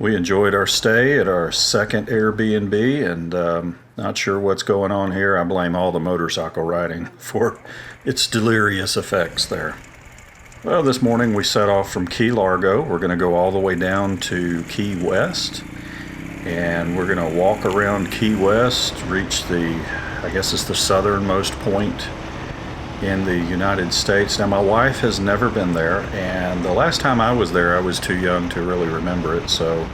We enjoyed our stay at our second Airbnb, and not sure what's going on here. I blame all the motorcycle riding for its delirious effects there. Well, this morning we set off from Key Largo. We're going to go all the way down to Key West, and we're going to walk around Key West, reach I guess it's the southernmost point in the United States. Now, my wife has never been there, and the last time I was there, I was too young to really remember it. So,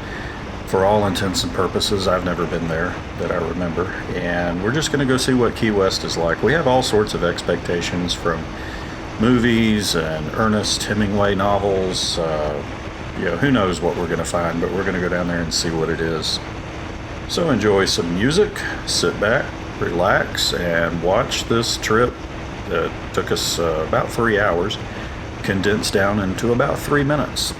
for all intents and purposes, I've never been there that I remember. And we're just going to go see what Key West is like. We have all sorts of expectations from movies and Ernest Hemingway novels. Who knows what we're going to find, but we're going to go down there and see what it is. So enjoy some music, sit back, relax, and watch this trip that took us about 3 hours, condensed down into about 3 minutes.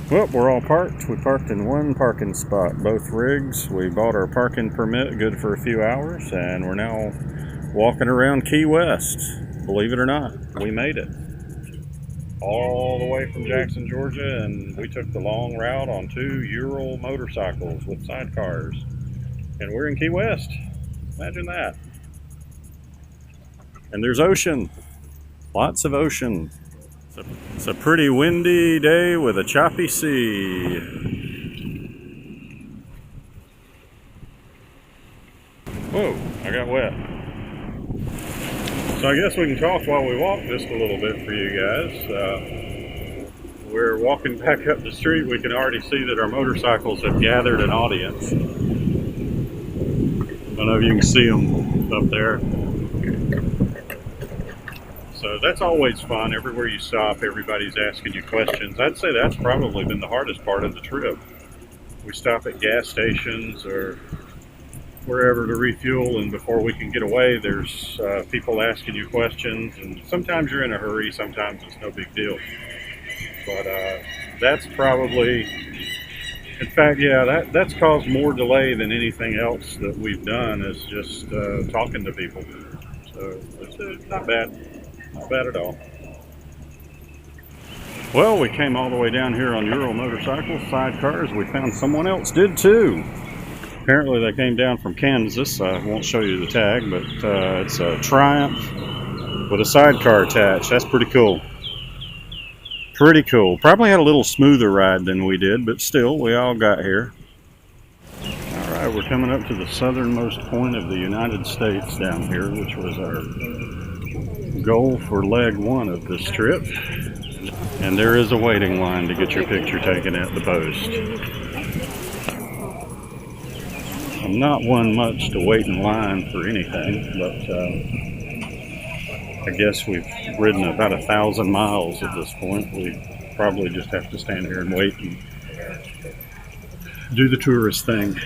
Well, we're all parked. We parked in one parking spot, both rigs. We bought our parking permit, good for a few hours, and we're now walking around Key West. Believe it or not, we made it. All the way from Jackson, Georgia, and we took the long route on 2 Ural motorcycles with sidecars. And we're in Key West. Imagine that. And there's ocean. Lots of ocean. It's a pretty windy day with a choppy sea. Whoa, I got wet. So I guess we can talk while we walk just a little bit for you guys. We're walking back up the street. We can already see that our motorcycles have gathered an audience. I don't know if you can see them up there. So that's always fun. Everywhere you stop, everybody's asking you questions. I'd say that's probably been the hardest part of the trip. We stop at gas stations or wherever to refuel, and before we can get away, there's people asking you questions, and sometimes you're in a hurry, sometimes it's no big deal. But that's probably, in fact, yeah, that's caused more delay than anything else that we've done, is just talking to people. So it's not bad, not bad at all. Well, we came all the way down here on Euro motorcycles, sidecars. We found someone else did too. Apparently they came down from Kansas. I won't show you the tag, but it's a Triumph with a sidecar attached. That's pretty cool. Pretty cool. Probably had a little smoother ride than we did, but still, we all got here. All right, we're coming up to the southernmost point of the United States down here, which was our goal for leg one of this trip. And there is a waiting line to get your picture taken at the post. I'm not one much to wait in line for anything, but I guess we've ridden about 1,000 miles at this point. We probably just have to stand here and wait and do the tourist thing.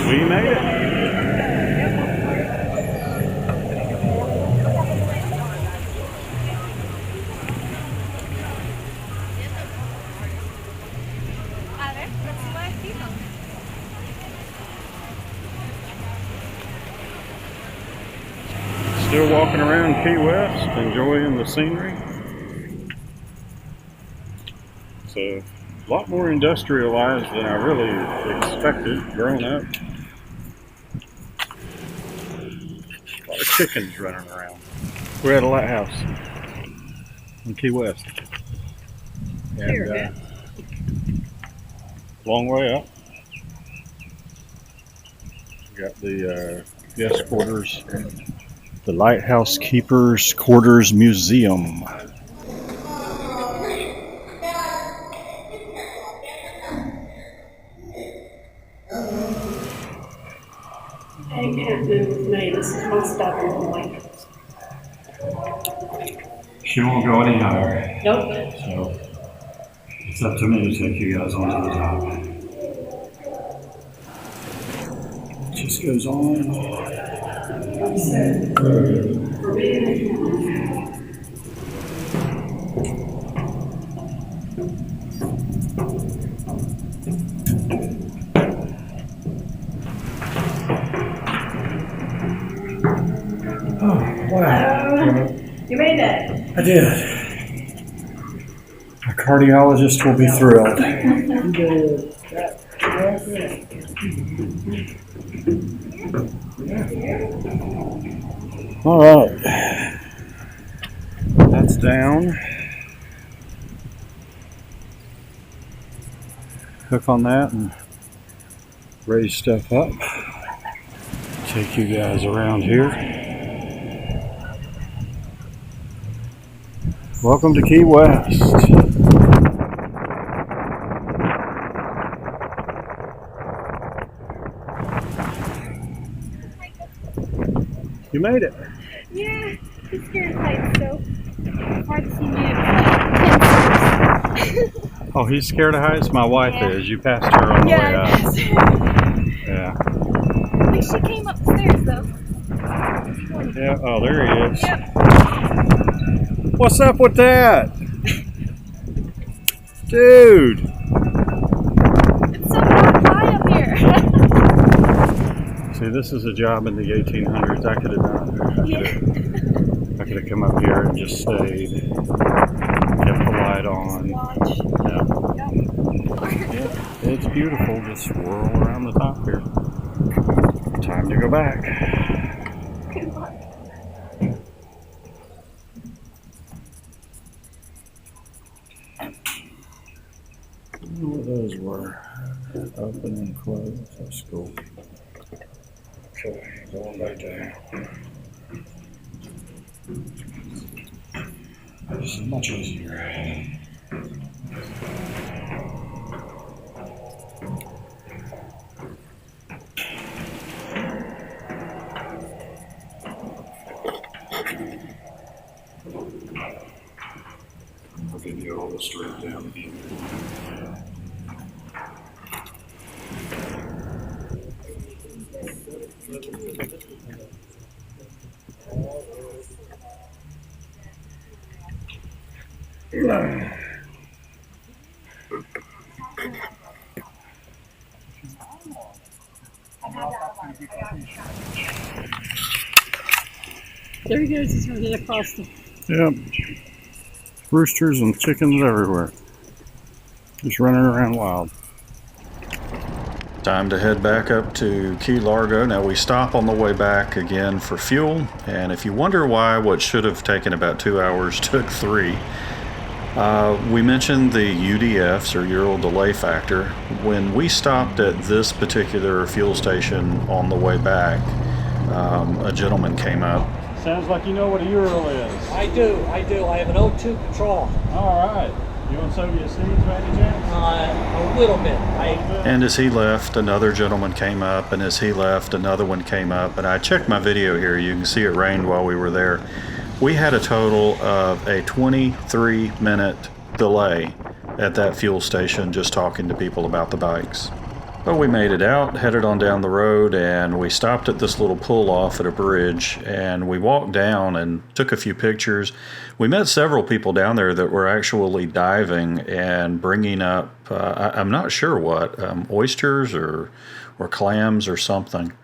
We made it. Still walking around Key West, enjoying the scenery. It's a lot more industrialized than I really expected growing up. A lot of chickens running around. We're at a lighthouse in Key West. And long way up. We got the guest quarters. The Lighthouse Keepers Quarters Museum. Hey, can't move with me. This is my stubborn point. She won't go any higher. Nope. So it's up to me to take you guys onto the top. It just goes on. Oh, wow. You made it. I did. A cardiologist will be thrilled. All right. That's down. Hook on that and raise stuff up. Take you guys around here. Welcome to Key West. You made it. Yeah, he's scared of heights, so it's hard to see me. Oh, he's scared of heights? My wife is. You passed her on the way up. Yeah. At least she came up the stairs, though. Yeah, oh, there he is. Yep. What's up with that? Dude. It's so dark high up here. See, this is a job in the 1800s. I could have done. I could have come up here and just stayed, kept the light on. Yeah, it's beautiful. Just swirl around the top here. Time to go back. Good luck. I don't know what those were. Open and closed. That's cool. Okay, going back down. This is much easier. straight down here. There he goes, he's running across the... Yep. Roosters and chickens everywhere. Just running around wild. Time to head back up to Key Largo. Now we stop on the way back again for fuel, and if you wonder why what should have taken about 2 hours took 3, we mentioned the UDFs, or Ural Delay Factor. When we stopped at this particular fuel station on the way back, a gentleman came up. Sounds like you know what a Ural is. I do. I have an O2 control. All right. You on Soviet seeds by any chance? A little bit. And as he left, another gentleman came up, and as he left, another one came up. And I checked my video here. You can see it rained while we were there. We had a total of a 23-minute delay at that fuel station just talking to people about the bikes. But we made it out, headed on down the road, and we stopped at this little pull-off at a bridge, and we walked down and took a few pictures. We met several people down there that were actually diving and bringing up, I'm not sure what, oysters or clams or something.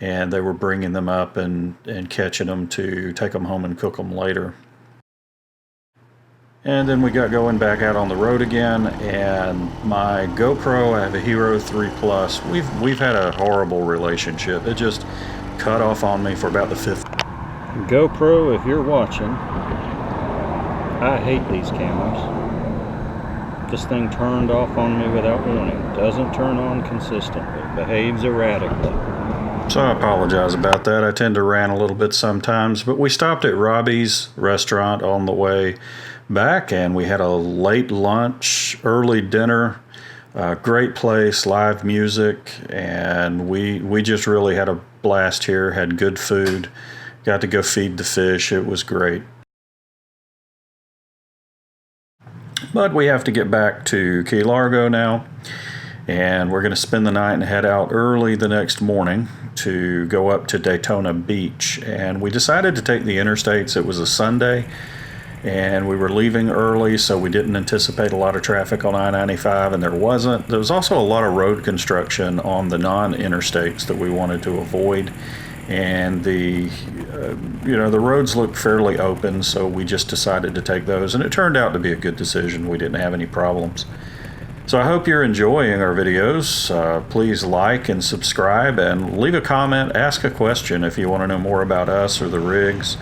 And they were bringing them up and catching them to take them home and cook them later. And then we got going back out on the road again, and my GoPro, I have a Hero 3 Plus. We've had a horrible relationship. It just cut off on me for about the 5th. GoPro, if you're watching, I hate these cameras. This thing turned off on me without warning. Doesn't turn on consistently. Behaves erratically. So I apologize about that. I tend to rant a little bit sometimes, but we stopped at Robbie's restaurant on the way back, and we had a late lunch, early dinner, great place, live music, and we just really had a blast here, had good food, got to go feed the fish. It was great. But we have to get back to Key Largo now, and we're going to spend the night and head out early the next morning to go up to Daytona Beach. And we decided to take the interstates. It was a Sunday, and we were leaving early, so we didn't anticipate a lot of traffic on I-95, and there wasn't. There was also a lot of road construction on the non-interstates that we wanted to avoid, and the roads looked fairly open, so we just decided to take those, and it turned out to be a good decision. We didn't have any problems. So I hope you're enjoying our videos. Please like and subscribe, and leave a comment, ask a question if you want to know more about us or the rigs.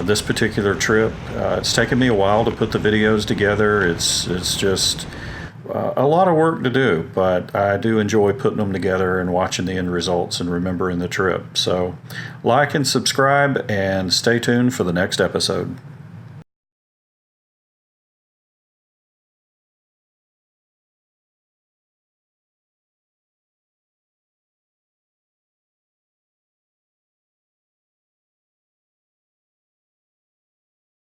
This particular trip, it's taken me a while to put the videos together. It's just a lot of work to do, but I do enjoy putting them together and watching the end results and remembering the trip. So like and subscribe, and stay tuned for the next episode.